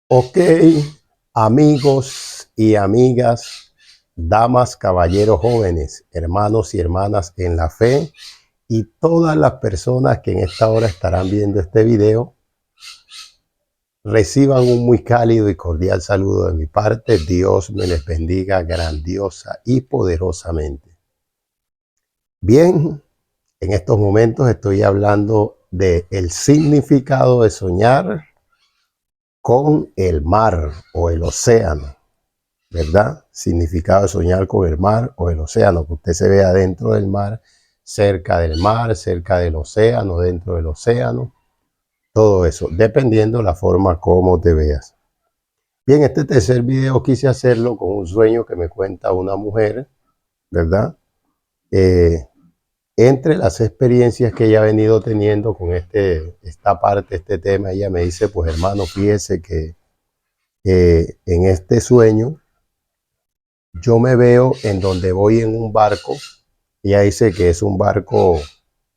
Ok, amigos y amigas, damas, caballeros jóvenes, hermanos y hermanas en la fe y todas las personas que en esta hora estarán viendo este video, reciban un muy cálido y cordial saludo de mi parte. Dios me les bendiga grandiosa y poderosamente. Bien, en estos momentos estoy hablando del significado de soñar con el mar o el océano. ¿Verdad? Significado de soñar con el mar o el océano, que usted se vea dentro del mar, cerca del océano, dentro del océano, todo eso, dependiendo la forma como te veas. Bien, este tercer video quise hacerlo con un sueño que me cuenta una mujer, ¿verdad? Eh, Entre las experiencias que ella ha venido teniendo con esta parte, este tema, ella me dice, pues hermano, fíjese que en este sueño yo me veo en donde voy en un barco. Ella dice que es un barco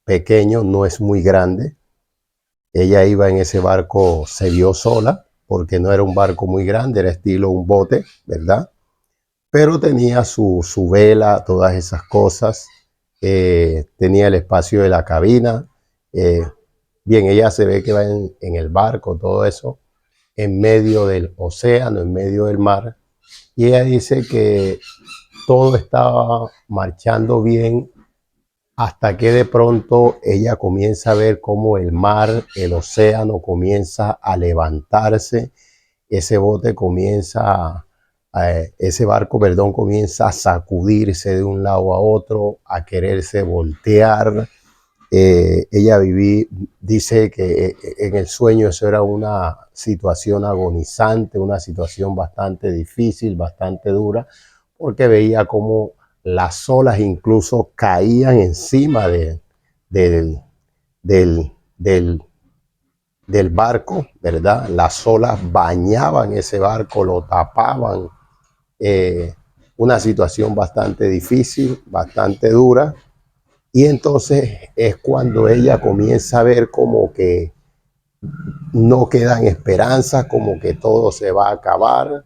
pequeño, no es muy grande. Ella iba en ese barco, se vio sola, porque no era un barco muy grande, era estilo un bote, ¿verdad? Pero tenía su vela, todas esas cosas. Tenía el espacio de la cabina. eh, Bien, ella se ve que va en el barco, todo eso, en medio del océano, en medio del mar. Y ella dice que todo estaba marchando bien hasta que de pronto ella comienza a ver cómo el mar, el océano comienza a levantarse, ese bote comienza, ese barco, perdón, comienza a sacudirse de un lado a otro, a quererse voltear. Dice que en el sueño eso era una situación agonizante, una situación bastante difícil, bastante dura, porque veía como las olas incluso caían encima del, del, del, del barco, ¿verdad? Las olas bañaban ese barco, lo tapaban. eh, una situación bastante difícil, bastante dura. Y entonces es cuando ella comienza a ver como que no quedan esperanzas, como que todo se va a acabar.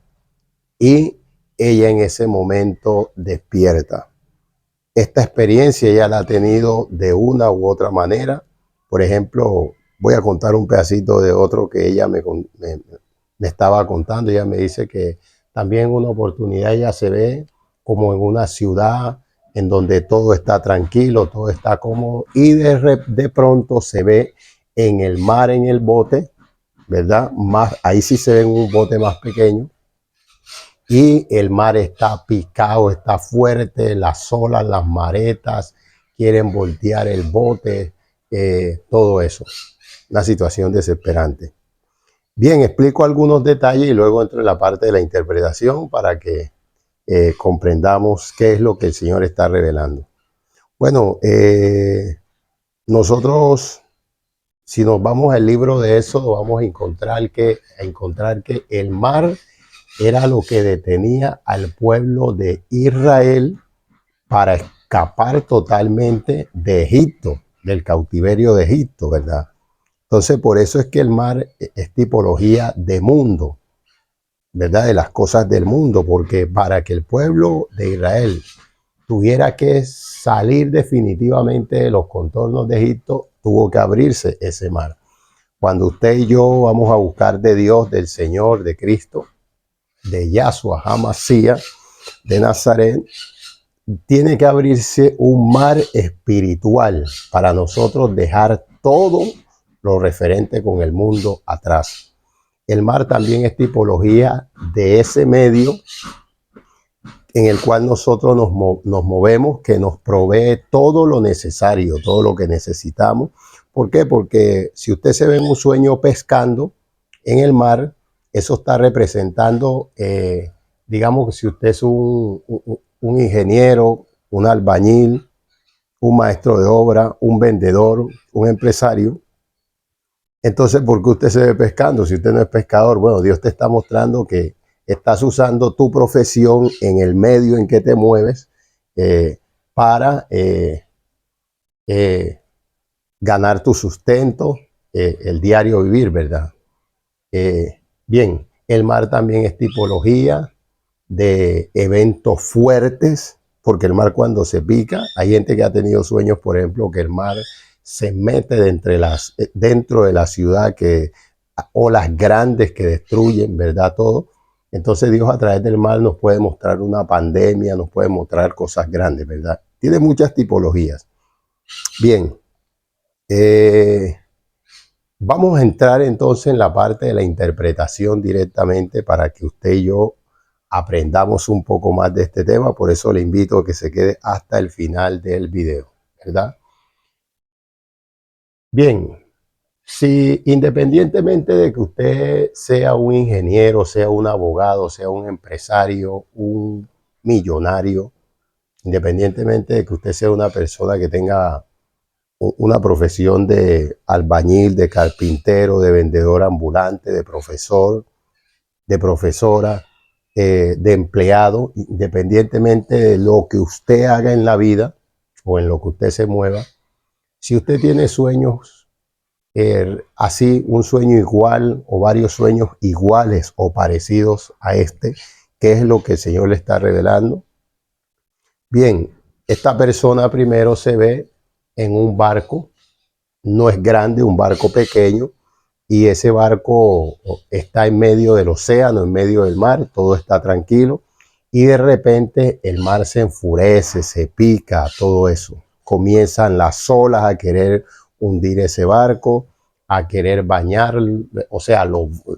Y ella en ese momento despierta. Esta experiencia ella la ha tenido de una u otra manera. Por ejemplo, voy a contar un pedacito de otro que ella me estaba contando. Ella me dice que también una oportunidad ella se ve como en una ciudad en donde todo está tranquilo, todo está cómodo y de pronto se ve en el mar, en el bote, ¿verdad? Más, ahí sí se ve en un bote más pequeño y el mar está picado, está fuerte, las olas, las maretas quieren voltear el bote, todo eso. Una situación desesperante. Bien, explico algunos detalles y luego entro en la parte de la interpretación para que comprendamos qué es lo que el Señor está revelando. Bueno, nosotros, si nos vamos al libro de Éxodo, vamos a encontrar que el mar era lo que detenía al pueblo de Israel para escapar totalmente de Egipto, del cautiverio de Egipto, ¿verdad? Entonces, por eso es que el mar es tipología de mundo, ¿verdad? De las cosas del mundo, porque para que el pueblo de Israel tuviera que salir definitivamente de los contornos de Egipto, tuvo que abrirse ese mar. Cuando usted y yo vamos a buscar de Dios, del Señor, de Cristo, de Yahshua HaMashiach, de Nazaret, tiene que abrirse un mar espiritual para nosotros dejar todo lo referente con el mundo atrás. El mar también es tipología de ese medio en el cual nosotros nos movemos, que nos provee todo lo necesario, todo lo que necesitamos. ¿Por qué? Porque si usted se ve en un sueño pescando en el mar, eso está representando, digamos que si usted es un ingeniero, un albañil, un maestro de obra, un vendedor, un empresario, entonces, ¿por qué usted se ve pescando? Si usted no es pescador, bueno, Dios te está mostrando que estás usando tu profesión en el medio en que te mueves eh, para eh, ganar tu sustento, el diario vivir, ¿verdad? Bien, El mar también es tipología de eventos fuertes, porque el mar cuando se pica, hay gente que ha tenido sueños, por ejemplo, que el mar se mete dentro de la ciudad, que olas grandes que destruyen, ¿verdad? Todo. Entonces Dios a través del mar nos puede mostrar una pandemia, nos puede mostrar cosas grandes, ¿verdad? Tiene muchas tipologías. Bien, vamos a entrar entonces en la parte de la interpretación directamente para que usted y yo aprendamos un poco más de este tema. Por eso le invito a que se quede hasta el final del video, ¿verdad? Bien, si independientemente de que usted sea un ingeniero, sea un abogado, sea un empresario, un millonario, independientemente de que usted sea una persona que tenga una profesión de albañil, de carpintero, de vendedor ambulante, de profesor, de profesora, de empleado, independientemente de lo que usted haga en la vida o en lo que usted se mueva, si usted tiene sueños así, un sueño igual o varios sueños iguales o parecidos a este, ¿qué es lo que el Señor le está revelando? Bien, esta persona primero se ve en un barco, no es grande, un barco pequeño, y ese barco está en medio del océano, en medio del mar, todo está tranquilo, y de repente el mar se enfurece, se pica, todo eso. Comienzan las olas a querer hundir ese barco, a querer bañar, o sea,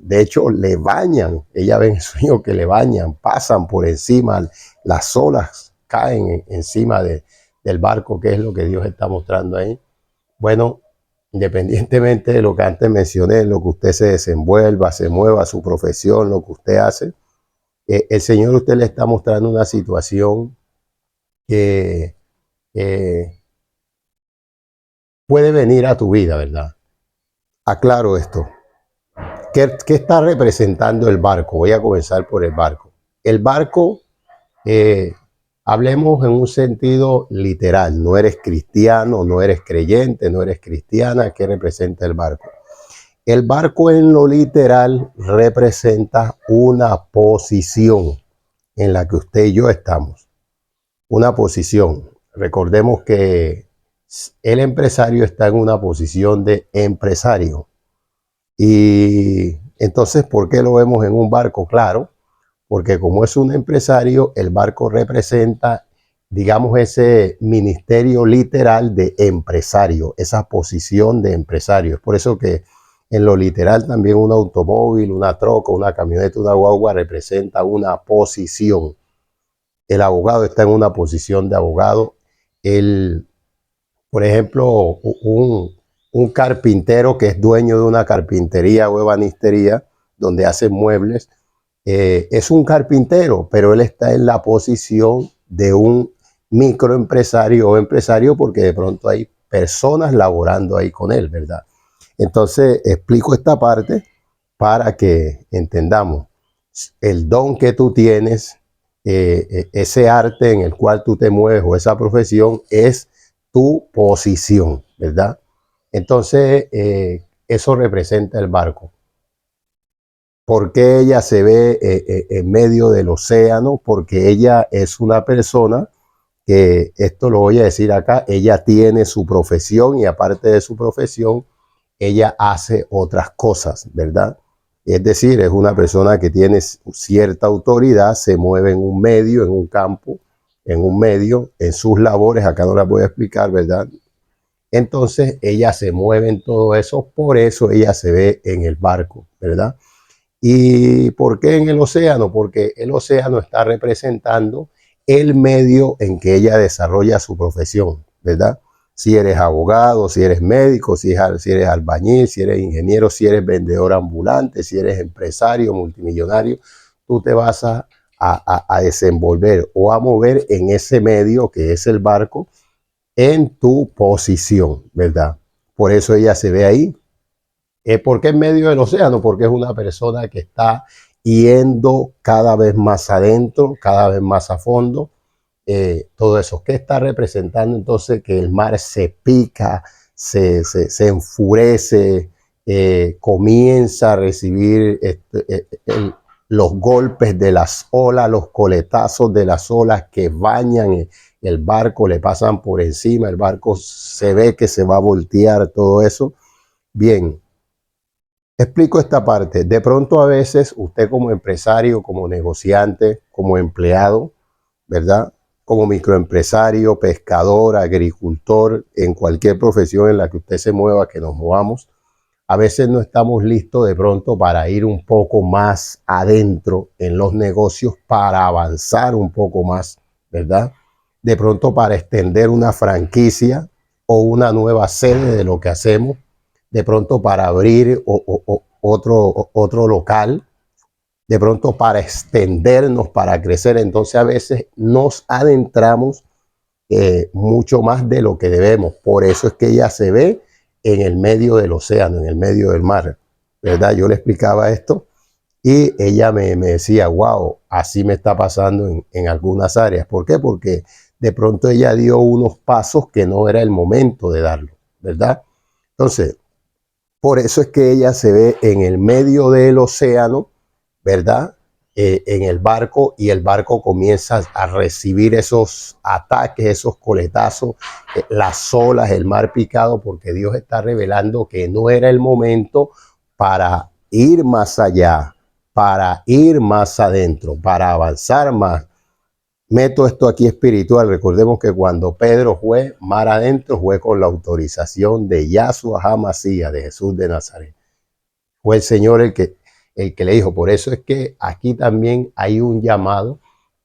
de hecho le bañan, ella ve en el sueño que le bañan, pasan por encima, las olas caen encima del barco, que es lo que Dios está mostrando ahí. Bueno, independientemente de lo que antes mencioné, lo que usted se desenvuelva, se mueva, su profesión, lo que usted hace, el Señor a usted le está mostrando una situación que puede venir a tu vida, ¿verdad? Aclaro esto. ¿Qué está representando el barco? Voy a comenzar por el barco. El barco, hablemos en un sentido literal. No eres cristiano, no eres creyente, no eres cristiana. ¿Qué representa el barco? El barco en lo literal representa una posición en la que usted y yo estamos. Una posición. Recordemos que el empresario está en una posición de empresario. Y entonces, ¿por qué lo vemos en un barco? Claro, porque como es un empresario, el barco representa, digamos, ese ministerio literal de empresario, esa posición de empresario. Es por eso que en lo literal también un automóvil, una troca, una camioneta, una guagua representa una posición. El abogado está en una posición de abogado. Por ejemplo, un carpintero que es dueño de una carpintería o ebanistería donde hace muebles, es un carpintero, pero él está en la posición de un microempresario o empresario porque de pronto hay personas laborando ahí con él, ¿verdad? Entonces, explico esta parte para que entendamos el don que tú tienes, ese arte en el cual tú te mueves o esa profesión es tu posición, ¿verdad? Entonces, eso representa el barco. ¿Por qué ella se ve en medio del océano? Porque ella es una persona que, esto lo voy a decir acá, ella tiene su profesión y aparte de su profesión, ella hace otras cosas, ¿verdad? Es decir, es una persona que tiene cierta autoridad, se mueve en un medio, en un campo, en un medio, en sus labores, acá no las voy a explicar, ¿verdad? Entonces ella se mueve en todo eso, por eso ella se ve en el barco, ¿verdad? ¿Y por qué en el océano? Porque el océano está representando el medio en que ella desarrolla su profesión, ¿verdad? Si eres abogado, si eres médico, si eres albañil, si eres ingeniero, si eres vendedor ambulante, si eres empresario, multimillonario, tú te vas a desenvolver o a mover en ese medio que es el barco en tu posición, ¿verdad? Por eso ella se ve ahí. ¿Por qué en medio del océano? Porque es una persona que está yendo cada vez más adentro, cada vez más a fondo. Todo eso. ¿Qué está representando entonces? Que el mar se pica, se enfurece, comienza a recibir los golpes de las olas, los coletazos de las olas que bañan el barco, le pasan por encima, el barco se ve que se va a voltear, todo eso. Bien, explico esta parte. De pronto a veces usted como empresario, como negociante, como empleado, ¿verdad? Como microempresario, pescador, agricultor, en cualquier profesión en la que usted se mueva, que nos movamos, a veces no estamos listos de pronto para ir un poco más adentro en los negocios, para avanzar un poco más, ¿verdad? De pronto para extender una franquicia o una nueva sede de lo que hacemos, de pronto para abrir otro local, de pronto para extendernos, para crecer. Entonces a veces nos adentramos mucho más de lo que debemos. Por eso es que ella se ve en el medio del océano, en el medio del mar, ¿verdad? Yo le explicaba esto y ella me decía, wow, así me está pasando en algunas áreas. ¿Por qué? Porque de pronto ella dio unos pasos que no era el momento de darlo, ¿verdad? Entonces, por eso es que ella se ve en el medio del océano, ¿verdad? En el barco, y el barco comienza a recibir esos ataques, esos coletazos, las olas, el mar picado, porque Dios está revelando que no era el momento para ir más allá, para ir más adentro, para avanzar más. Meto esto aquí espiritual. Recordemos que cuando Pedro fue mar adentro, fue con la autorización de Yahshua HaMashiach, de Jesús de Nazaret. Fue el Señor el que le dijo. Por eso es que aquí también hay un llamado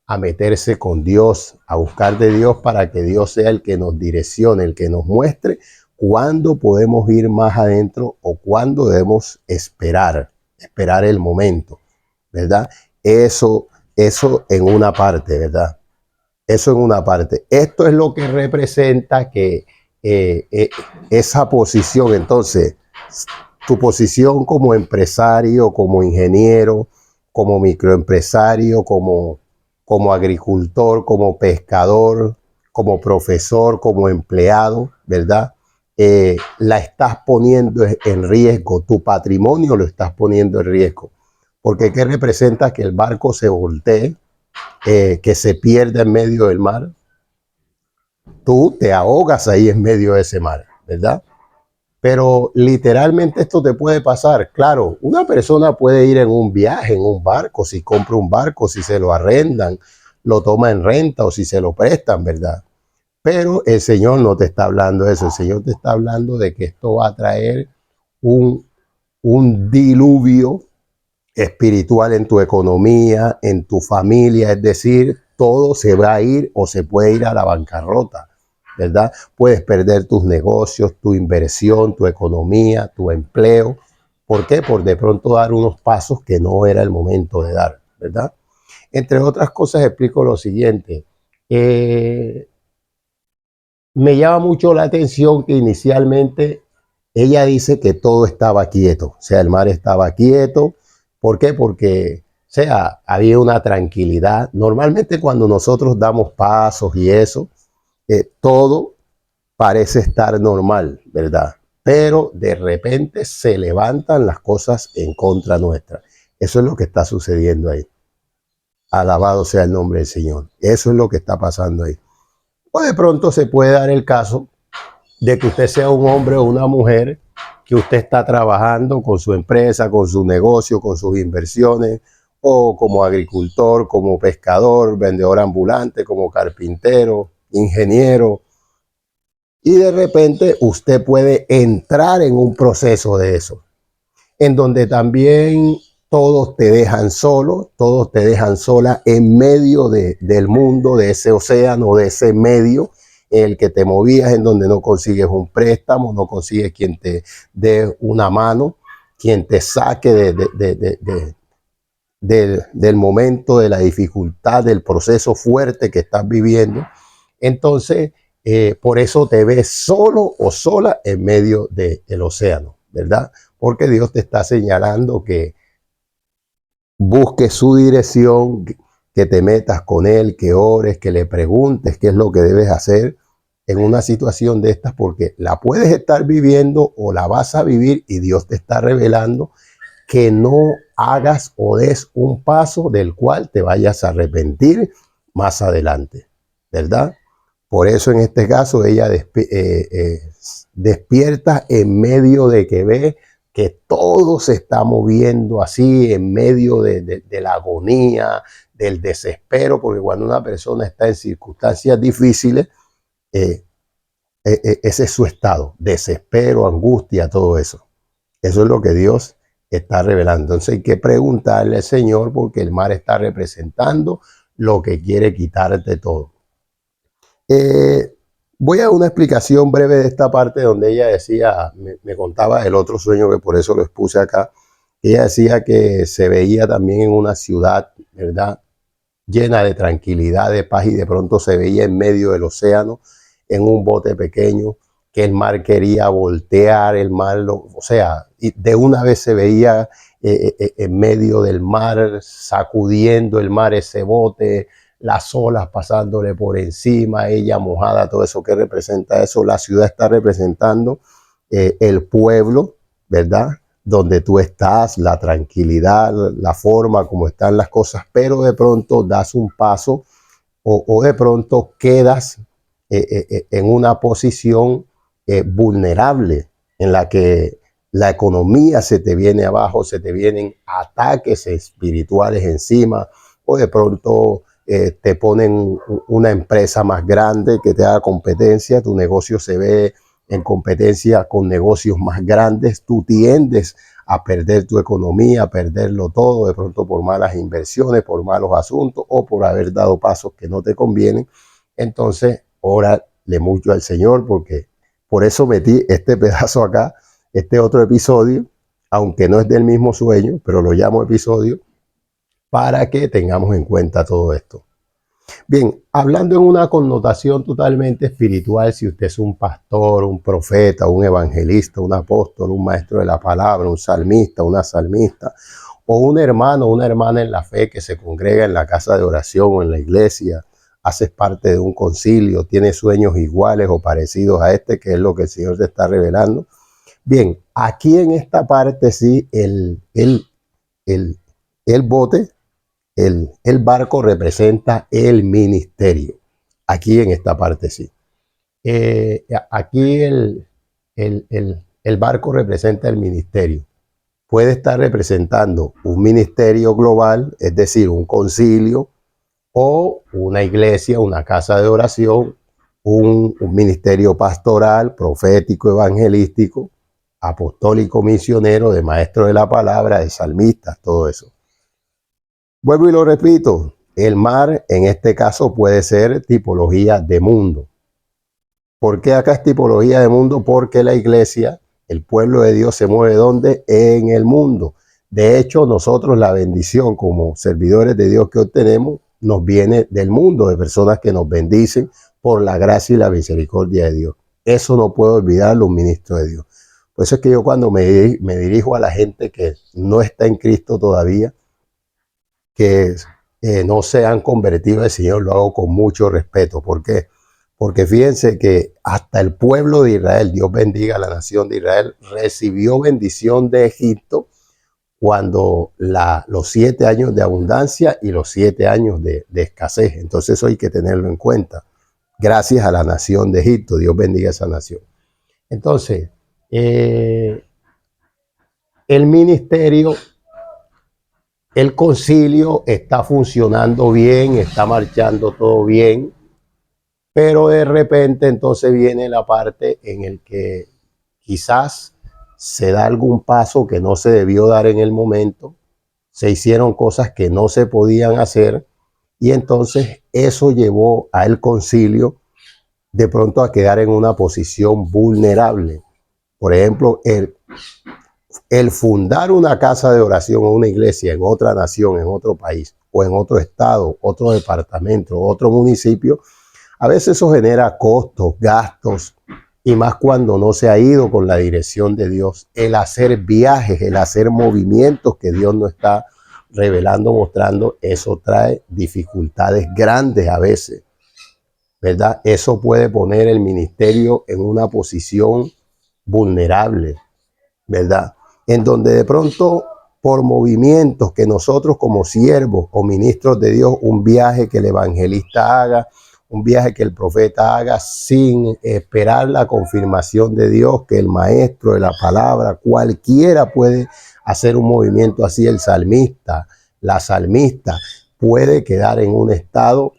a meterse con Dios, a buscar de Dios, para que Dios sea el que nos direccione, el que nos muestre cuándo podemos ir más adentro o cuándo debemos esperar el momento, ¿verdad? Eso en una parte, ¿verdad? Eso en una parte. Esto es lo que representa que esa posición. Entonces, tu posición como empresario, como ingeniero, como microempresario, como agricultor, como pescador, como profesor, como empleado, ¿verdad? La estás poniendo en riesgo, tu patrimonio lo estás poniendo en riesgo. Porque ¿qué representa? Que el barco se voltee, que se pierda en medio del mar. Tú te ahogas ahí en medio de ese mar, ¿verdad? Pero literalmente esto te puede pasar. Claro, una persona puede ir en un viaje, en un barco, si compra un barco, si se lo arrendan, lo toma en renta o si se lo prestan, ¿verdad? Pero el Señor no te está hablando de eso. El Señor te está hablando de que esto va a traer un diluvio espiritual en tu economía, en tu familia. Es decir, todo se va a ir o se puede ir a la bancarrota, ¿verdad? Puedes perder tus negocios, tu inversión, tu economía, tu empleo. ¿Por qué? Por de pronto dar unos pasos que no era el momento de dar, ¿verdad? Entre otras cosas, explico lo siguiente. Me llama mucho la atención que inicialmente ella dice que todo estaba quieto, o sea, el mar estaba quieto. ¿Por qué? Porque, o sea, había una tranquilidad. Normalmente cuando nosotros damos pasos y eso, todo parece estar normal, ¿verdad? Pero de repente se levantan las cosas en contra nuestra. Eso es lo que está sucediendo ahí. Alabado sea el nombre del Señor. Eso es lo que está pasando ahí. O de pronto se puede dar el caso de que usted sea un hombre o una mujer, que usted está trabajando con su empresa, con su negocio, con sus inversiones, o como agricultor, como pescador, vendedor ambulante, como carpintero, ingeniero, y de repente usted puede entrar en un proceso de eso, en donde también todos te dejan solo, todos te dejan sola en medio del mundo, de ese océano, de ese medio en el que te movías, en donde no consigues un préstamo, no consigues quien te dé una mano, quien te saque del momento, de la dificultad, del proceso fuerte que estás viviendo. Entonces, por eso te ves solo o sola en medio del océano, ¿verdad? Porque Dios te está señalando que busques su dirección, que te metas con Él, que ores, que le preguntes qué es lo que debes hacer, en una situación de estas porque la puedes estar viviendo o la vas a vivir y Dios te está revelando que no hagas o des un paso del cual te vayas a arrepentir más adelante, ¿verdad? Por eso en este caso ella despierta en medio de que ve que todo se está moviendo así, en medio de la agonía, del desespero, porque cuando una persona está en circunstancias difíciles, eh, ese es su estado, desespero, angustia, todo eso. Eso es lo que Dios está revelando. Entonces hay que preguntarle al Señor porque el mar está representando lo que quiere quitarte todo. Voy a una explicación breve de esta parte donde ella decía, me contaba el otro sueño que por eso lo expuse acá. Ella decía que se veía también en una ciudad, ¿verdad? Llena de tranquilidad, de paz, y de pronto se veía en medio del océano, en un bote pequeño, que el mar quería voltear, el mar, o sea, y de una vez se veía en medio del mar, sacudiendo el mar ese bote, las olas pasándole por encima, ella mojada, todo eso. ¿Qué representa eso? La ciudad está representando el pueblo, ¿verdad? Donde tú estás, la tranquilidad, la forma como están las cosas, pero de pronto das un paso o de pronto quedas en una posición vulnerable en la que la economía se te viene abajo, se te vienen ataques espirituales encima, o de pronto te ponen una empresa más grande que te haga competencia, tu negocio se ve en competencia con negocios más grandes, tú tiendes a perder tu economía, a perderlo todo, de pronto por malas inversiones, por malos asuntos o por haber dado pasos que no te convienen. Entonces, órale mucho al Señor, porque por eso metí este pedazo acá, este otro episodio, aunque no es del mismo sueño, pero lo llamo episodio, para que tengamos en cuenta todo esto. Bien, hablando en una connotación totalmente espiritual, si usted es un pastor, un profeta, un evangelista, un apóstol, un maestro de la palabra, un salmista, una salmista, o un hermano o una hermana en la fe que se congrega en la casa de oración o en la iglesia, haces parte de un concilio, tienes sueños iguales o parecidos a este, que es lo que el Señor te está revelando. Bien, aquí en esta parte sí, el bote, el barco representa el ministerio. Aquí en esta parte sí. Aquí el barco representa el ministerio. Puede estar representando un ministerio global, es decir, un concilio, o una iglesia, una casa de oración, un ministerio pastoral, profético, evangelístico, apostólico, misionero, de maestro de la palabra, de salmistas, todo eso. Vuelvo y lo repito, el mar en este caso puede ser tipología de mundo. ¿Por qué acá es tipología de mundo? Porque la iglesia, el pueblo de Dios, se mueve ¿dónde? En el mundo. De hecho, nosotros la bendición como servidores de Dios que obtenemos nos viene del mundo, de personas que nos bendicen por la gracia y la misericordia de Dios. Eso no puedo olvidarlo, un ministro de Dios. Por eso es que yo cuando me dirijo a la gente que no está en Cristo todavía, que no se han convertido al Señor, lo hago con mucho respeto. ¿Por qué? Porque fíjense que hasta el pueblo de Israel, Dios bendiga a la nación de Israel, recibió bendición de Egipto cuando los 7 años de abundancia y los 7 años de escasez. Entonces eso hay que tenerlo en cuenta. Gracias a la nación de Egipto, Dios bendiga a esa nación. Entonces, el ministerio, el concilio está funcionando bien, está marchando todo bien, pero de repente entonces viene la parte en el que quizás se da algún paso que no se debió dar en el momento, se hicieron cosas que no se podían hacer y entonces eso llevó al concilio de pronto a quedar en una posición vulnerable. Por ejemplo, el fundar una casa de oración o una iglesia en otra nación, en otro país o en otro estado, otro departamento, otro municipio, a veces eso genera costos, gastos, y más cuando no se ha ido con la dirección de Dios. El hacer viajes, el hacer movimientos que Dios no está revelando, mostrando, eso trae dificultades grandes a veces. ¿verdad? Eso puede poner el ministerio en una posición vulnerable, ¿verdad? En donde de pronto, por movimientos que nosotros como siervos o ministros de Dios, un viaje que el evangelista haga, un viaje que el profeta haga sin esperar la confirmación de Dios, que el maestro de la palabra, cualquiera puede hacer un movimiento así. El salmista, la salmista puede quedar en un estado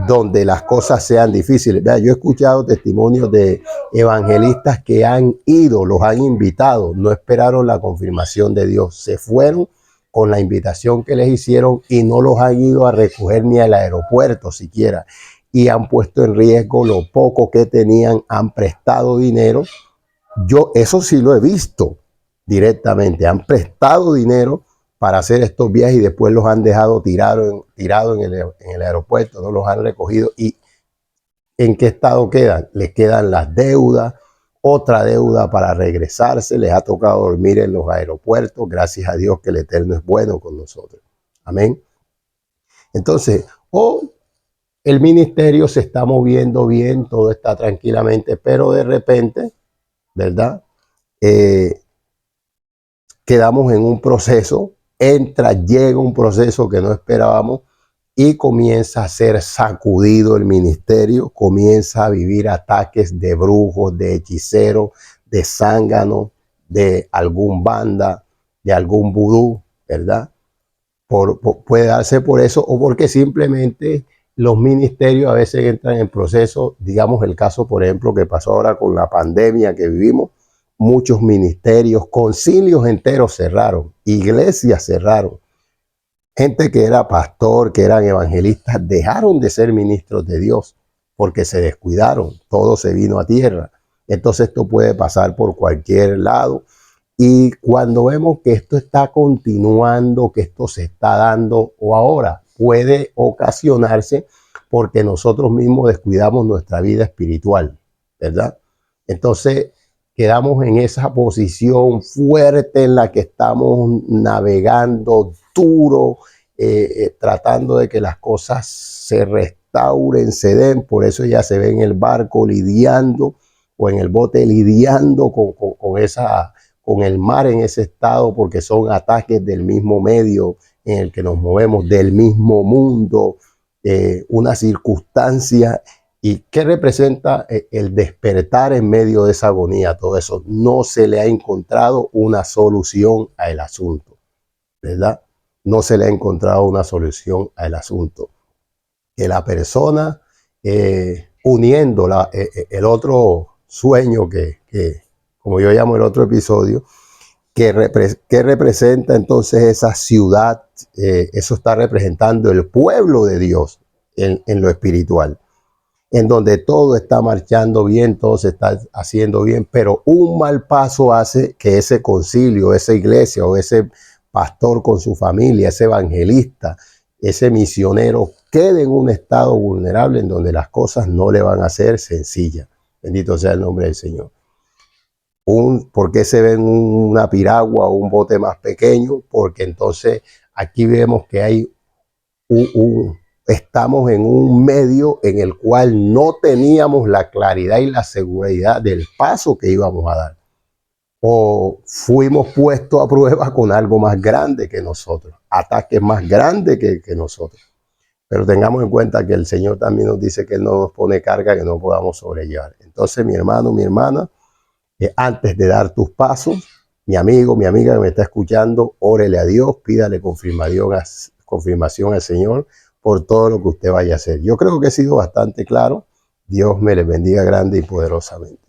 donde las cosas sean difíciles. Yo he escuchado testimonios de evangelistas que han ido, los han invitado, no esperaron la confirmación de Dios, se fueron con la invitación que les hicieron y no los han ido a recoger ni al aeropuerto siquiera, y han puesto en riesgo lo poco que tenían, han prestado dinero. Yo eso sí lo he visto directamente, han prestado dinero para hacer estos viajes y después los han dejado tirados en el aeropuerto, no los han recogido. ¿Y en qué estado quedan? Les quedan las deudas, otra deuda para regresarse, les ha tocado dormir en los aeropuertos. Gracias a Dios que el Eterno es bueno con nosotros. Amén. Entonces, el ministerio se está moviendo bien, todo está tranquilamente, pero de repente, ¿verdad? Quedamos en un proceso, llega un proceso que no esperábamos y comienza a ser sacudido el ministerio, comienza a vivir ataques de brujos, de hechiceros, de zánganos, de algún banda, de algún vudú, ¿verdad? Puede darse por eso o porque simplemente los ministerios a veces entran en proceso. Digamos el caso, por ejemplo, que pasó ahora con la pandemia que vivimos. Muchos ministerios, concilios enteros cerraron, iglesias cerraron. Gente que era pastor, que eran evangelistas, dejaron de ser ministros de Dios porque se descuidaron, todo se vino a tierra. Entonces esto puede pasar por cualquier lado. Y cuando vemos que esto está continuando, que esto se está dando o ahora, puede ocasionarse porque nosotros mismos descuidamos nuestra vida espiritual, ¿verdad? Entonces quedamos en esa posición fuerte en la que estamos navegando duro, tratando de que las cosas se restauren, se den. Por eso ya se ve en el barco lidiando o en el bote lidiando con el mar en ese estado, porque son ataques del mismo medio en el que nos movemos, del mismo mundo, una circunstancia. ¿Y qué representa el despertar en medio de esa agonía? Todo eso, no se le ha encontrado una solución al asunto, ¿verdad? No se le ha encontrado una solución al asunto. Que la persona, uniendo el otro sueño que, como yo llamo el otro episodio, que representa entonces esa ciudad, eso está representando el pueblo de Dios en lo espiritual, en donde todo está marchando bien, todo se está haciendo bien, pero un mal paso hace que ese concilio, esa iglesia o ese pastor con su familia, ese evangelista, ese misionero, quede en un estado vulnerable en donde las cosas no le van a ser sencillas. Bendito sea el nombre del Señor. ¿Por qué se ve en una piragua o un bote más pequeño? Porque entonces aquí vemos que hay estamos en un medio en el cual no teníamos la claridad y la seguridad del paso que íbamos a dar. O fuimos puestos a prueba con algo más grande que nosotros, ataques más grandes que nosotros. Pero tengamos en cuenta que el Señor también nos dice que Él no nos pone carga que no podamos sobrellevar. Entonces, mi hermano, mi hermana, antes de dar tus pasos, mi amigo, mi amiga que me está escuchando, órele a Dios, pídale confirmación al Señor por todo lo que usted vaya a hacer. Yo creo que he sido bastante claro. Dios me les bendiga grande y poderosamente.